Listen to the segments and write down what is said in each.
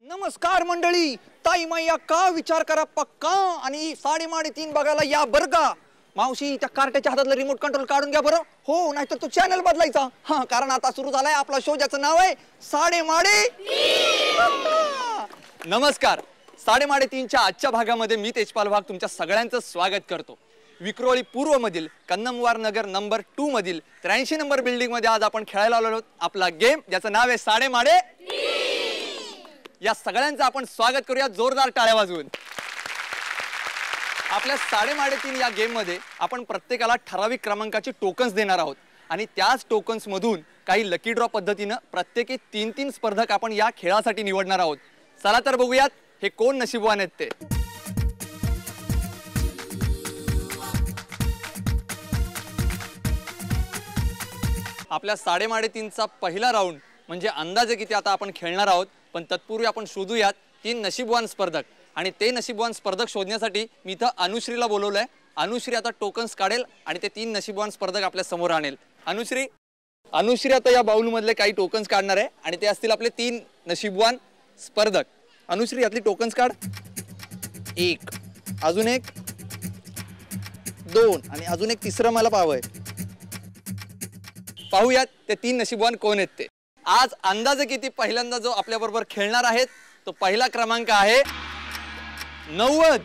नमस्कार मंडळी, ताई मैया का विचार करा पक्का आणि 3:30 बघायला या बरं का. मावशी त्या कार्ट्याच्या हातातलं रिमोट कंट्रोल काढून घ्या बरं. हो, नाहीतर तो चॅनल बदलायचा. हा, कारण आता सुरू झालाय आपला शो ज्याचं नाव आहे 3:30. नमस्कार. 3:30च्या आजच्या भागामध्ये मी तेजपाल वाघ तुमच्या सगळ्यांचं स्वागत करतो. विक्रोळी पूर्व मधील कन्नमवार नगर नंबर 2 मधील 83 नंबर बिल्डिंग मध्ये आज आपण खेळायला आलो आहोत आपला गेम ज्याचं नाव आहे 3:30. या सगळ्यांचं आपण स्वागत करूया जोरदार टाळ्या वाजवून. आपल्या 3:30 या गेम मध्ये आपण प्रत्येकाला ठराविक क्रमांकाची टोकन्स देणार आहोत आणि त्याच टोकन्स मधून काही लकी ड्रॉ पद्धतीने प्रत्येकी 3-3 स्पर्धक आपण या खेळासाठी निवडणार आहोत. चला तर बघूयात हे कोण नशीबवान आहेत ते. आपल्या 3:30चा पहिला राऊंड म्हणजे अंदाजे किती आता आपण खेळणार आहोत. पण तत्पूर्वी आपण शोधूयात 3 नशीबवान स्पर्धक आणि ते नशीबवान स्पर्धक शोधण्यासाठी मी इथं अनुश्रीला बोलवलंय. अनुश्री आता टोकन्स काढेल आणि ते 3 नशीबवान स्पर्धक आपल्या समोर आणेल. अनुश्री आता या बाउल मधले काही टोकन्स काढणार आहे आणि ते असतील आपले 3 नशीबवान स्पर्धक. अनुश्री यातली टोकन्स काढ. 1, अजून 1, 2 आणि अजून एक तिसरं मला पाहावंय. पाहूयात ते 3 नशीबवान कोण आहेत ते. आज अंदाजे किती पहिल्यांदा जो आपल्या बरोबर खेळणार आहेत तो पहिला क्रमांक आहे 90.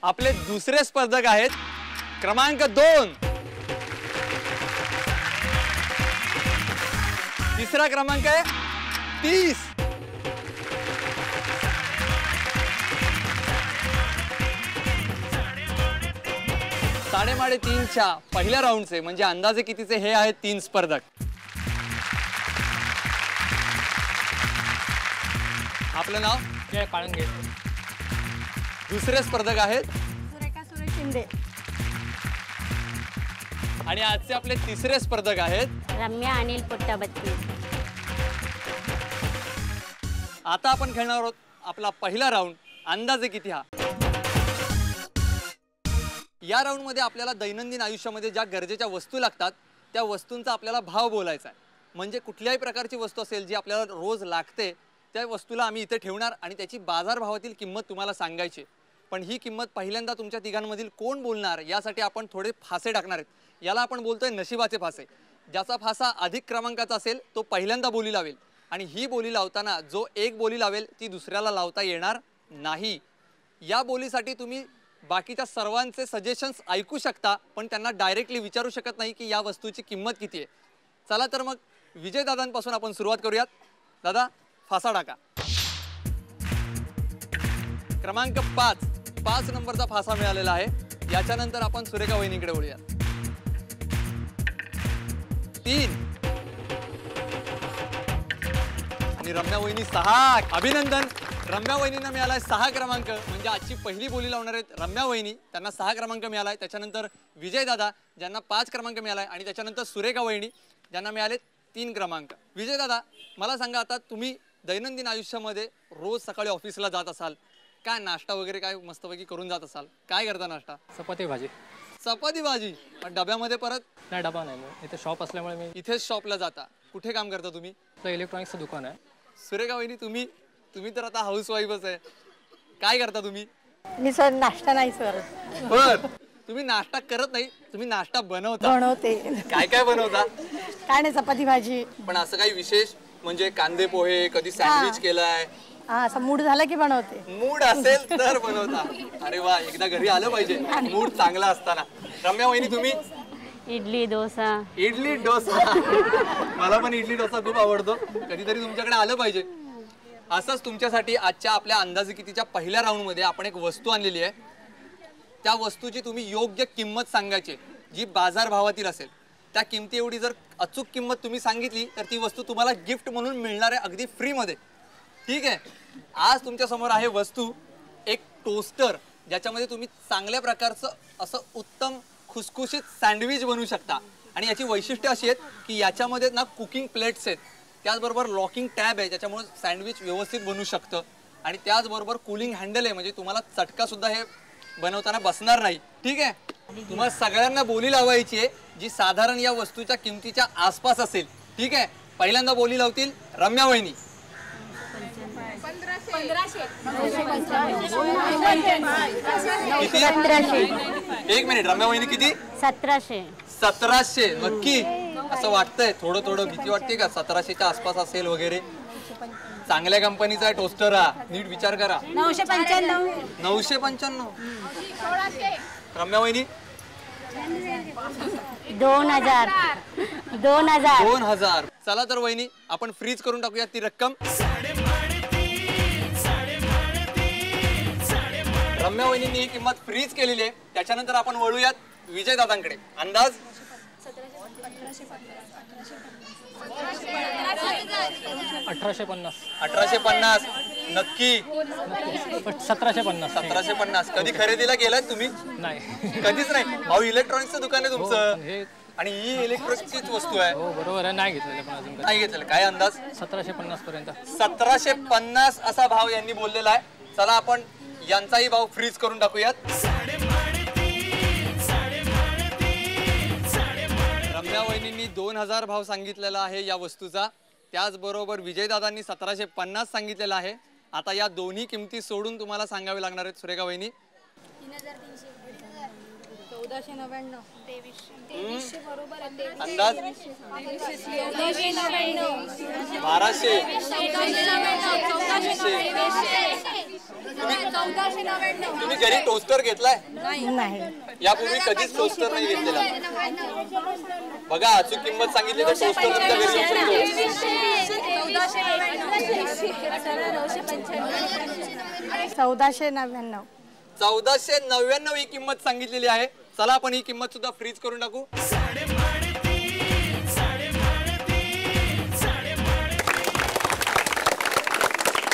आपले दुसरे स्पर्धक आहेत क्रमांक 2. तिसरा क्रमांक आहे 30. साडेतीनच्या पहिल्या राऊंडचे म्हणजे अंदाजे कितीचे हे आहेत 3 स्पर्धक. आपलं नाव जय पाळंगे. दुसरे स्पर्धक आहेत सुरेखा सुरेश शिंदे आणि आजचे आपले तिसरे स्पर्धक आहेत रम्या अनिल पुट्टाबत्ती. आता आपण खेळणार आहोत आपला पहिला राऊंड अंदाजे किती हा. या राऊंड मध्ये आपल्याला दैनंदिन आयुष्यामध्ये ज्या गरजेच्या वस्तू लागतात त्या वस्तूंचा आपल्याला भाव बोलायचा आहे. म्हणजे कुठल्याही प्रकारची वस्तू असेल जी आपल्याला रोज लागते त्या वस्तूला आम्ही इथे ठेवणार आणि त्याची बाजारभावातील किंमत तुम्हाला सांगायची. पण ही किंमत पहिल्यांदा तुमच्या तिघांमधील कोण बोलणार यासाठी आपण थोडे फासे टाकणार आहेत. याला आपण बोलतोय नशिबाचे फासे. ज्याचा फासा अधिक क्रमांकाचा असेल तो पहिल्यांदा बोली लावेल आणि ही बोली लावताना जो एक बोली लावेल ती दुसऱ्याला लावता येणार नाही. या बोलीसाठी तुम्ही बाकीच्या सर्वांचे सजेशन्स ऐकू शकता पण त्यांना डायरेक्टली विचारू शकत नाही की या वस्तूची किंमत किती आहे. चला तर मग विजय दादांपासून आपण सुरुवात करूयात. दादा फासा टाका. क्रमांक 5 नंबरचा फासा मिळालेला आहे. याच्यानंतर आपण सुरेखा वहिनीकडे वळूयात. 3 आणि रम्या वहिनी 6. अभिनंदन. रम्या वहिनींना मिळालाय 6 क्रमांक. म्हणजे आजची पहिली बोली लावणार आहेत रम्या वहिनी, त्यांना 6 क्रमांक मिळालाय. त्याच्यानंतर विजय दादा ज्यांना 5 क्रमांक मिळालाय आणि त्याच्यानंतर सुरेखा वहिनी ज्यांना मिळाले 3 क्रमांक. विजय दादा मला सांगा, आता तुम्ही दैनंदिन आयुष्यामध्ये रोज सकाळी ऑफिसला जात असाल, काय नाश्ता वगैरे काय मस्तपैकी करून जात असाल, काय करता नाश्ता? चपाती भाजी. चपाती भाजी. डब्यामध्ये परत नाही, डबा नाही. इथे शॉप असल्यामुळे मी इथेच शॉपला जाता. कुठे काम करता तुम्ही? इलेक्ट्रॉनिक्सचं दुकान आहे. सुरेखा वहिनी तुम्ही तर आता हाऊस वाईफच आहे, काय करता तुम्ही? मी सर नाश्ता नाही सर. बर, तुम्ही नाश्ता करत नाही, तुम्ही नाश्ता बनवते. काय काय बनवता? काय नाही, चपाती भाजी. पण असं काही विशेष म्हणजे कांदे पोहे, कधी सँडविच केलाय? हा, असं मूड झाला की बनवते. मूड असेल तर बनवता. अरे वा, एकदा घरी आलं पाहिजे मूड चांगला असताना. रम्या वहिनी तुम्ही? इडली डोसा. इडली डोसा. मला पण इडली डोसा खूप आवडतो, कधीतरी तुमच्याकडे आलं पाहिजे. असंच तुमच्यासाठी आजच्या आपल्या अंदाजे कितीच्या पहिल्या राऊंड मध्ये आपण एक वस्तू आणलेली आहे. त्या वस्तूची तुम्ही योग्य किंमत सांगायची जी बाजारभावातील असेल. त्या किमती एवढी जर अचूक किंमत तुम्ही सांगितली तर ती वस्तू तुम्हाला गिफ्ट म्हणून मिळणार आहे अगदी फ्री मध्ये. ठीक आहे. आज तुमच्या समोर आहे वस्तू एक टोस्टर, ज्याच्यामध्ये तुम्ही चांगल्या प्रकारचं असं उत्तम खुसखुशीत सँडविच बनवू शकता. आणि याची वैशिष्ट्य अशी आहेत की याच्यामध्ये ना कुकिंग प्लेट्स आहेत, त्याचबरोबर लॉकिंग टॅब आहे ज्याच्यामुळे सँडविच व्यवस्थित बनू शकतं. आणि त्याचबरोबर कूलिंग हँडल आहे, म्हणजे तुम्हाला चटका सुद्धा हे बनवताना बसणार नाही. ठीक आहे. तुम्हाला सगळ्यांना बोली लावायची आहे जी साधारण या वस्तूच्या किमतीच्या आसपास असेल. ठीक आहे, पहिल्यांदा बोली लावतील रम्या वहिनी. किती? एक मिनिट, रम्या वहिनी किती? 1700. 1700. नक्की? असं वाटतंय, थोडं थोडं भीती वाटते का 1700च्या आसपास असेल वगैरे? चांगल्या कंपनीचा आहे टोस्टर हा, नीट विचार करा. 995. 995. रम्या वहिनी 2000. 2000. 2000. चला तर वहिनी आपण फ्रीज करून टाकूया ती रक्कम. रम्या वहिनींनी ही किंमत फ्रीज केलेली आहे. त्याच्यानंतर आपण वळूयात विजय दादांकडे. अंदाज 1850. 1850. नक्की? 1750. 1750. कधी खरेदीला गेलात तुम्ही? नाही. कधीच नाही. अहो इलेक्ट्रॉनिक्सचं दुकान आहे तुमचं हे आणि ही इलेक्ट्रॉनिक्सचीच वस्तू आहे. हो बरोबर आहे, नाही घेतलेलं पण अजून नाही घेतलेलं. काय अंदाज? 1750 पर्यंत. 1750 असा भाव यांनी बोललेला आहे. चला आपण यांचाही भाव फ्रीज करून टाकूयात. रम्या वहिनींनी 2000 भाव सांगितलेला आहे या वस्तूचा. त्याचबरोबर विजयदादांनी 1750 सांगितलेला आहे. आता या दोन्ही किमती सोडून तुम्हाला सांगावे लागणार आहेत सुरेखा वहिनी. 1499. अंदाज 1200. तुम्ही घरी टोस्टर घेतलाय? नाही. यापूर्वी कधीच टोस्टर नाही घेतलेला. बघा अचूक किंमत सांगितली तर टोस्टर तुमच्या घरी येऊ शकतो. 1499. 1499 ही किंमत सांगितलेली आहे. चला आपण ही किंमत सुद्धा फ्रीज करून टाकू.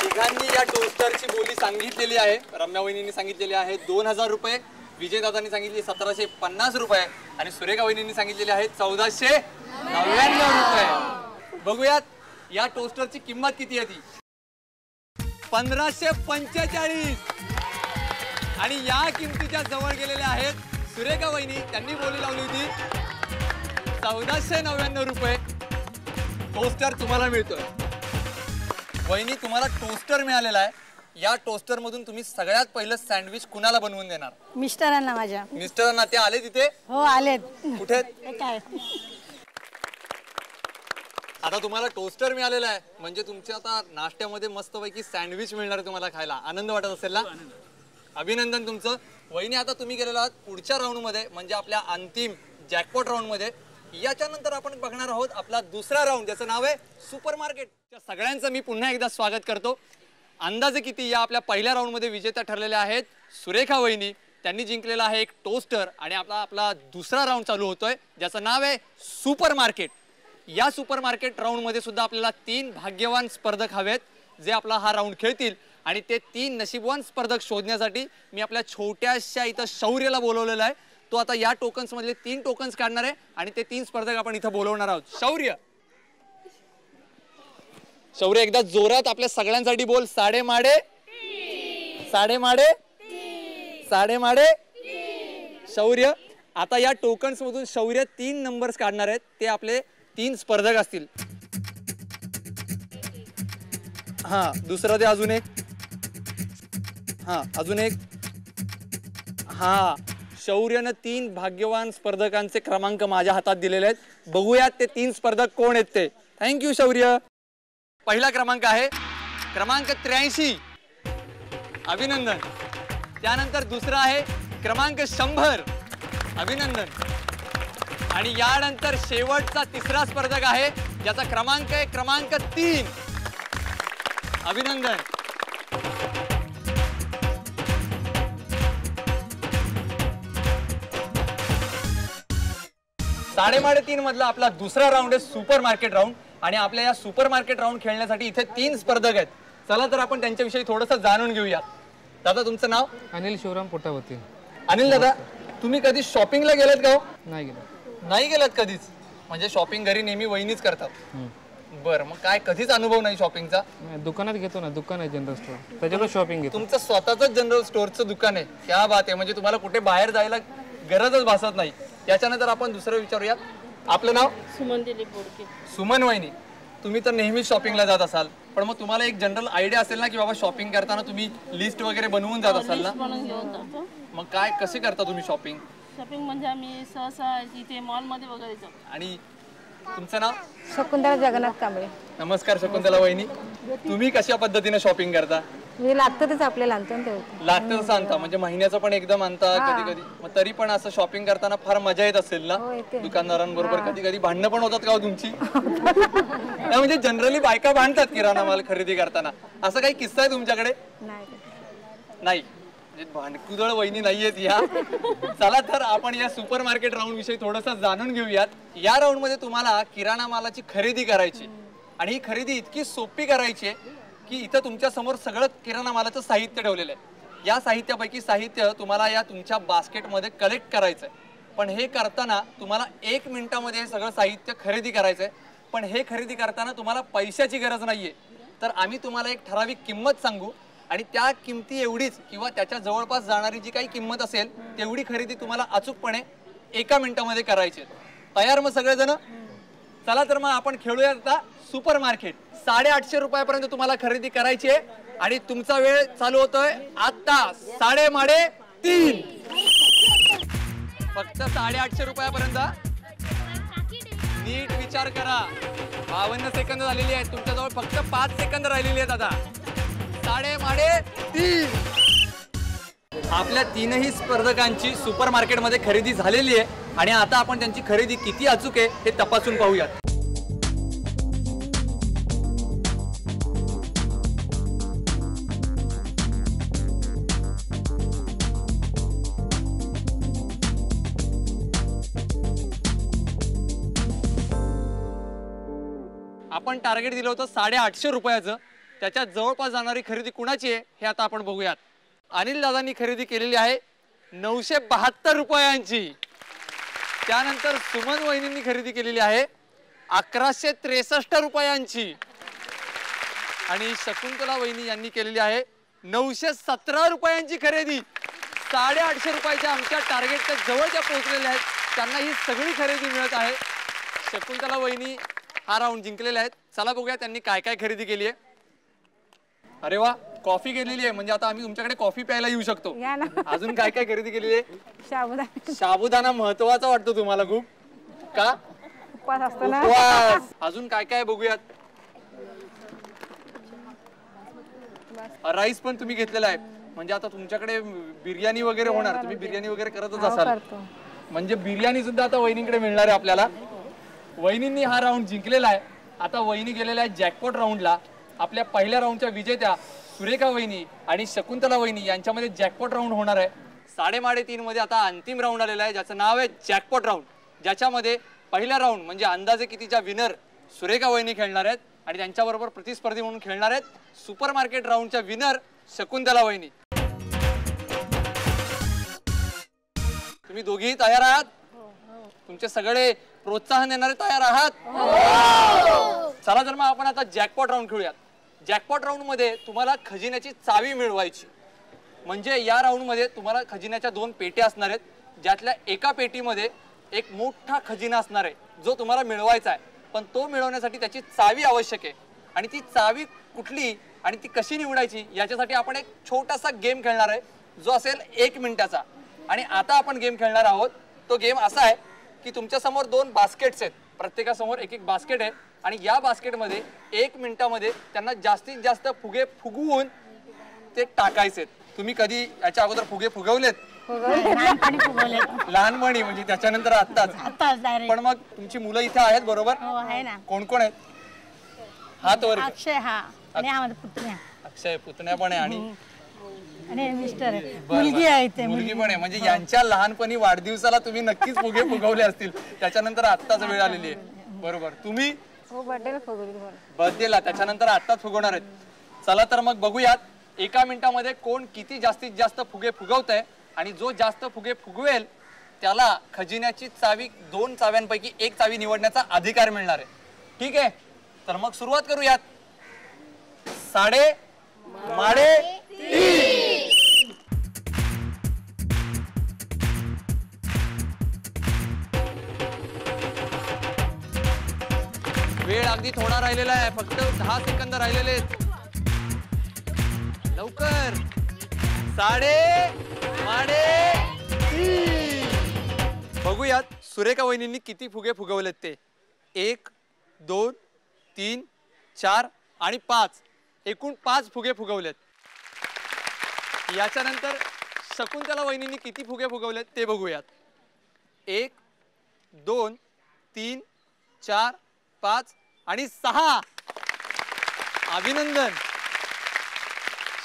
तिघांनी या टोस्टरची बोली सांगितलेली आहे. रम्या वहिनींनी सांगितलेली आहे 2000 रुपये, विजयदादांनी सांगितली 1750 रुपये आणि सुरेखा वहिनींनी सांगितलेली आहे 1499 रुपये. बघूयात या टोस्टरची किंमत किती आहे ती. 1545. आणि या किमतीच्या जवळ गेलेल्या आहेत सुरेखा वहिनी. त्यांनी बोली लावली होती 1499 रुपये. टोस्टर तुम्हाला मिळतोय. वहिनी तुम्हाला टोस्टर मिळालेला आहे. या टोस्टर मधून तुम्ही सगळ्यात पहिलं सँडविच कुणाला बनवून देणार? मिस्टरांना माझ्या. मिस्टरांना. ते आले तिथे? हो आलेत. कुठे? काय आता तुम्हाला टोस्टर मिळालेला आहे म्हणजे तुमच्या आता नाश्त्यामध्ये मस्तपैकी सँडविच मिळणार आहे तुम्हाला खायला. आनंद वाटत असेल ना? अभिनंदन तुमचं. वहिनी आता तुम्ही गेलेला आहात पुढच्या राऊंड मध्ये म्हणजे आपल्या अंतिम जॅकपॉट राऊंड मध्ये. याच्यानंतर आपण बघणार आहोत आपला दुसरा राऊंड ज्याचं नाव आहे सुपर मार्केट. त्या सगळ्यांचं मी पुन्हा एकदा स्वागत करतो. अंदाजे किती या आपल्या पहिल्या राऊंड मध्ये विजेत्या ठरलेल्या आहेत सुरेखा वहिनी. त्यांनी जिंकलेला आहे एक टोस्टर आणि आपला दुसरा राऊंड चालू होतोय ज्याचं नाव आहे सुपर मार्केट. या सुपर मार्केट राऊंड मध्ये सुद्धा आपल्याला 3 भाग्यवान स्पर्धक हवेत जे आपला हा राऊंड खेळतील आणि ते 3 नशीबवान स्पर्धक शोधण्यासाठी मी आपल्या छोट्याशा इथं शौर्यला बोलवलेलं आहे. तो आता या टोकन्स मधले 3 टोकन्स काढणार आहे आणि ते 3 स्पर्धक आपण इथं बोलवणार आहोत. शौर्य एकदा जोरात आपल्या सगळ्यांसाठी बोल. साडेमाडे. शौर्य आता या टोकन्स मधून शौर्य 3 नंबर्स काढणार आहेत. ते आपले 3 स्पर्धक असतील. हा दुसरं ते अजून एक. हा अजून एक. हा शौर्यनं 3 भाग्यवान स्पर्धकांचे क्रमांक माझ्या हातात दिलेले आहेत. बघूयात ते 3 स्पर्धक कोण आहेत ते. थँक्यू शौर्य. पहिला क्रमांक आहे क्रमांक 83. अभिनंदन. त्यानंतर दुसरा आहे क्रमांक 100. अभिनंदन. आणि यानंतर शेवटचा तिसरा स्पर्धक आहे ज्याचा क्रमांक आहे क्रमांक 3. अभिनंदन. साडेमाडे 3 मधला आपला दुसरा राऊंड आहे सुपर मार्केट राऊंड आणि आपल्या या सुपर मार्केट राऊंड खेळण्यासाठी इथे 3 स्पर्धक आहेत. चला तर आपण त्यांच्याविषयी थोडंसं जाणून घेऊया. दादा तुमचं नाव? अनिल शिवराम पोटावती. अनिल दादा तुम्ही कधी शॉपिंगला गेलात का? नाही गेलो. नाही गेलात कधीच? म्हणजे शॉपिंग घरी नेहमी वहिनीच करतात. बरं मग काय कधीच अनुभव नाही शॉपिंगचा? दुकानात घेतो ना, दुकान आहे जनरल स्टोर, त्याच्याकडे शॉपिंग घेतो. तुमचं स्वतःच जनरल स्टोअरचं दुकान आहे? क्या बात आहे. म्हणजे तुम्हाला कुठे बाहेर जायला गरजच भासत नाही. याच्यानंतर आपण दुसरं विचारूयात. आपलं नाव? सुमन दिलीप बोडके. सुमन वहिनी, तुम्ही तर नेहमी शॉपिंगला जात असाल, पण मग तुम्हाला एक जनरल आयडिया असेल ना की बाबा शॉपिंग करताना तुम्ही लिस्ट वगैरे बनवून जात असाल ना? म्हणून घेऊन जातो. मग काय कसे करता तुम्ही शॉपिंग? शॉपिंग म्हणजे आम्ही सहसा इथे मॉलमध्ये वगैरे जातो. आणि तुमचं नाव? शकुंतला जगन्नाथ कांबळे. नमस्कार शकुंतला वहिनी, तुम्ही कशा पद्धतीने शॉपिंग करता? म्हणजे लागतं तेच आपल्याला आणतो ना ते. लागतं तसं आणता म्हणजे महिन्याचं पण एकदम आणता कधी कधी? मग तरी पण असं शॉपिंग करताना फार मजा येत असेल ना हो, येते. दुकानदारांबरोबर? कधी कधी भांडणं पण होतात का हो तुमची? नाही, म्हणजे जनरली बायका भांडतात किराणा माल खरेदी करताना. असं काही किस्सा आहे तुमच्याकडे? नाही, म्हणजे भांडकुदळ वहिनी नाहीयेत या. चला तर आपण या सुपर मार्केट राऊंड विषयी थोडंसं जाणून घेऊयात. या राऊंड मध्ये तुम्हाला किराणा मालाची खरेदी करायची आणि ही खरेदी इतकी सोपी करायची आहे की इथं तुमच्या समोर सगळं किराणा मालाचं साहित्य ठेवलेलं आहे. या साहित्यापैकी साहित्य तुम्हाला या तुमच्या बास्केटमध्ये कलेक्ट करायचं आहे. पण हे करताना तुम्हाला 1 मिनिटामध्ये हे सगळं साहित्य खरेदी करायचं आहे. पण हे खरेदी करताना तुम्हाला पैशाची गरज नाहीये. तर आम्ही तुम्हाला एक ठराविक किंमत सांगू आणि त्या किमती एवढीच किंवा त्याच्या जवळपास जाणारी जी काही किंमत असेल तेवढी खरेदी तुम्हाला अचूकपणे 1 मिनिटामध्ये करायची. तयार मग सगळेजण? चला तर मग आपण खेळूया आता सुपर मार्केट. 850 रुपयापर्यंत तुम्हाला खरेदी करायची आहे आणि तुमचा वेळ चालू होतोय आता 3:30. फक्त 850 रुपयापर्यंत. नीट विचार करा. 52 सेकंद झालेली आहेत. तुमच्याजवळ फक्त 5 सेकंद राहिलेली आहेत आता. 3:30. आपल्या तीनही स्पर्धकांची सुपर मार्केटमध्ये खरेदी झालेली आहे आणि आता आपण त्यांची खरेदी किती अचूक आहे हे तपासून पाहूयात. आपण टार्गेट दिलं होतं 850 रुपयाचं. त्याच्या जवळपास जाणारी खरेदी कुणाची आहे हे आता आपण बघूयात. अनिल दादांनी खरेदी केलेली आहे 972 रुपयांची. त्यानंतर सुमन वहिनींनी खरेदी केलेली आहे 1163 रुपयांची आणि शकुंतला वहिनी यांनी केलेली आहे 917 रुपयांची खरेदी. 850 रुपयाच्या आमच्या टार्गेटच्या जवळ ज्या पोहोचलेल्या आहेत त्यांना ही सगळी खरेदी मिळत आहे. शकुंतला वहिनी हा राऊंड जिंकलेले आहेत. चला बघूया त्यांनी काय काय खरेदी केली आहे. अरे वा, कॉफी केलेली आहे म्हणजे आता आम्ही तुमच्याकडे कॉफी प्यायला येऊ शकतो. अजून काय काय खरेदी केलेली आहे? साबुदाणा महत्वाचा वाटतो तुम्हाला खूप का? उपवास असतो ना. उपवास. अजून काय काय बघूयात. राईस पण तुम्ही घेतलेला आहे म्हणजे आता तुमच्याकडे बिर्याणी वगैरे होणार. तुम्ही बिर्याणी वगैरे करतच असाल म्हणजे बिर्याणी सुद्धा आता वहिनीकडे मिळणार आहे आपल्याला. वहिनींनी हा राऊंड जिंकलेला आहे. आता वहिनी गेलेल्या आहे जॅकपॉट राऊंडला. आपल्या पहिल्या राऊंडच्या विजेत्या सुरेखा वहिनी आणि शकुंतला वहिनी यांच्यामध्ये जॅकपॉट राऊंड होणार आहे. 3:30 मध्ये आता अंतिम राऊंड आलेला आहे ज्याचं नाव आहे जॅकपॉट राऊंड. ज्याच्यामध्ये पहिला राऊंड म्हणजे अंदाजे कितीच्या विनर सुरेखा वहिनी खेळणार आहेत आणि त्यांच्याबरोबर प्रतिस्पर्धी म्हणून खेळणार आहेत सुपर मार्केट राऊंडच्या विनर शकुंतला वहिनी. तुम्ही दोघेही तयार आहात? तुमचे सगळे प्रोत्साहन देणारे तयार आहात? चला तर मग आपण आता जॅकपॉट राऊंड खेळूयात. जॅकपॉट राऊंड मध्ये तुम्हाला खजिन्याची चावी मिळवायची. म्हणजे या राऊंड मध्ये तुम्हाला खजिन्याच्या 2 पेट्या असणार आहेत ज्यातल्या एका पेटीमध्ये एक मोठा खजिना असणार आहे जो तुम्हाला मिळवायचा आहे. पण तो मिळवण्यासाठी त्याची चावी आवश्यक आहे आणि ती चावी कुठली आणि ती कशी निवडायची याच्यासाठी आपण एक छोटासा गेम खेळणार आहे जो असेल 1 मिनिटाचा. आणि आता आपण गेम खेळणार आहोत तो गेम असा आहे की तुमच्या समोर 2 बास्केट्स आहेत. प्रत्येकासमोर एक बास्केट आहे आणि या बास्केटमध्ये 1 मिनिटामध्ये त्यांना जास्तीत जास्त फुगे फुगवून ते टाकायचे. तुम्ही कधी याच्या अगोदर फुगे फुगवलेत? लहानपणी म्हणजे त्याच्यानंतर आत्ताच? पण मग तुमची मुलं इथे आहेत बरोबर? कोण कोण आहेत? हात वर. अक्षय पुतण्या पण आहे आणि मिस्टर मुलगी आहे ते. मुलगी पण आहे म्हणजे यांच्या लहानपणी वाढदिवसाला तुम्ही नक्कीच फुगे फुगवले असतील. त्याच्यानंतर आत्ताच वेळ आलेली आहे बरोबर? तुम्ही बर्थडेला त्याच्यानंतर आत्ताच फुगवणार आहेत. चला तर मग बघूयात 1 मिनिटामध्ये कोण किती जास्तीत जास्त फुगे फुगवत आहे आणि जो जास्त फुगे फुगवेल त्याला खजिन्याची चावी 2 चाव्यांपैकी 1 चावी निवडण्याचा अधिकार मिळणार आहे. ठीक आहे, तर मग सुरुवात करूयात. 3:30. वेळ अगदी थोडा राहिलेला आहे, फक्त 10 सेकंद राहिलेले आहेत. लवकर. 3:30. बघूयात सुरेखा वहिनींनी किती फुगे फुगवलेत ते. 1 2 3 4 आणि 5. एकूण 5 फुगे फुगवलेत. याच्यानंतर शकुंतला वहिनींनी किती फुगे फुगवलेत ते बघूयात. 1 2 3 4 5 आणि 6. अभिनंदन.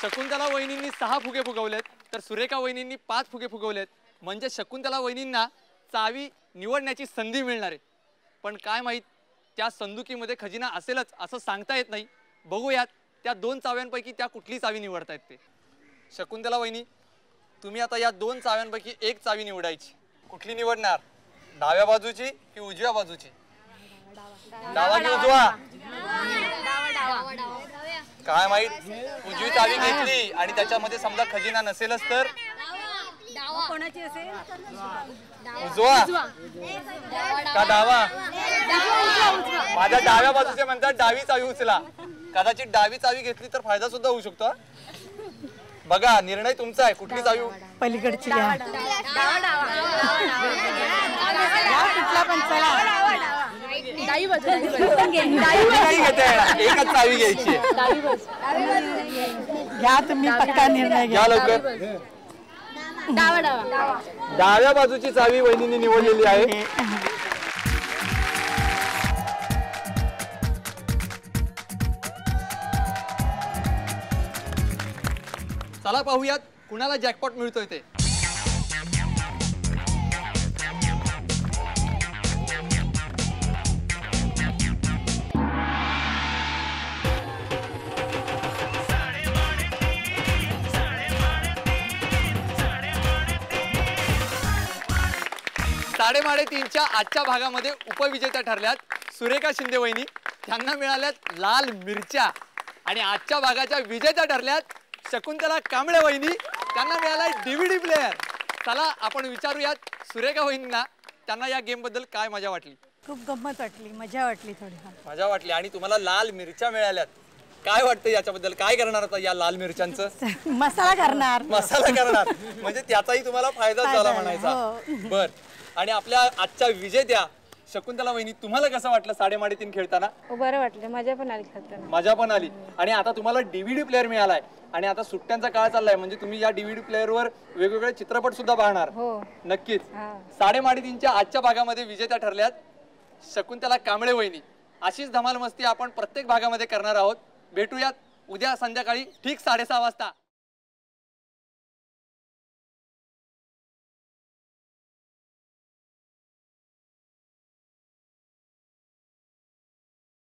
शकुंतला वहिनींनी 6 फुगे फुगवलेत तर सुरेखा वहिनींनी 5 फुगे फुगवलेत. म्हणजे शकुंतला वहिनींना चावी निवडण्याची संधी मिळणार आहे. पण काय माहीत त्या संदुकीमध्ये खजिना असेलच असं सांगता येत नाही. बघूयात त्या 2 चाव्यांपैकी त्या कुठली चावी निवडतायत ते. शकुंतला वहिनी, तुम्ही आता या 2 चाव्यांपैकी एक चावी निवडायची. कुठली निवडणार? डाव्या बाजूची की उजव्या बाजूची? डावा की उजवा? काय माहित. उजवी चावी घेतली आणि त्याच्यामध्ये समजा खजिना नसेलच तर उजवा का डावा? माझ्या डाव्या बाजूचे म्हणतात डावी चावी उचला. कदाचित डावी चावी घेतली तर फायदा सुद्धा होऊ शकतो. बघा, निर्णय तुमचा आहे. कुठली चावी? पलीकडची घ्या. कुठला पण चला. एकच चावी घ्यायची. घ्या तुम्ही, पक्का निर्णय घ्या. घ्या लवकर. डाव्या बाजूची चावी वहिनींनी निवडलेली आहे. चला पाहूयात कुणाला जॅकपॉट मिळतोय ते. साडेमाडेतीनच्या आजच्या भागामध्ये उपविजेत्या ठरल्यात सुरेखा शिंदे वहिनी. त्यांना मिळाल्यात लाल मिरच्या. आणि आजच्या भागाच्या विजेत्या ठरल्यात शकुंतला कांबळे वहिनी. त्यांना मिळाला DVD प्लेअर. चला आपण विचारूयात सुरेखा वहिनींना त्यांना या गेम बद्दल काय मजा वाटली. खूप गंमत वाटली, मजा वाटली थोडीफार. मजा वाटली. आणि तुम्हाला लाल मिरच्या मिळाल्यात. काय वाटतं याच्याबद्दल? काय करणार आता या लाल मिरच्यांचं? मसाला करणार. मसाला करणार. म्हणजे त्याचाही तुम्हाला फायदा झाला म्हणायचा. बर. आणि आपल्या आजच्या विजेत्या शकुंतला वहिनी, तुम्हाला कसं वाटलं 3:30 खेळताना? बरं वाटलं, मजा पण आली खेळताना. मजा पण आली. आणि आता तुम्हाला DVD प्लेअर मिळालाय आणि आता सुट्ट्यांचा काळ चाललाय म्हणजे तुम्ही या DVD प्लेअरवर वेगवेगळे चित्रपट सुद्धा पाहणार. हो नक्कीच. 3:30च्या आजच्या भागामध्ये विजेत्या ठरल्यात शकुंतला कांबळे वहिनी. अशीच धमाल मस्ती आपण प्रत्येक भागामध्ये करणार आहोत. भेटूयात उद्या संध्याकाळी ठीक 6:30 वाजता.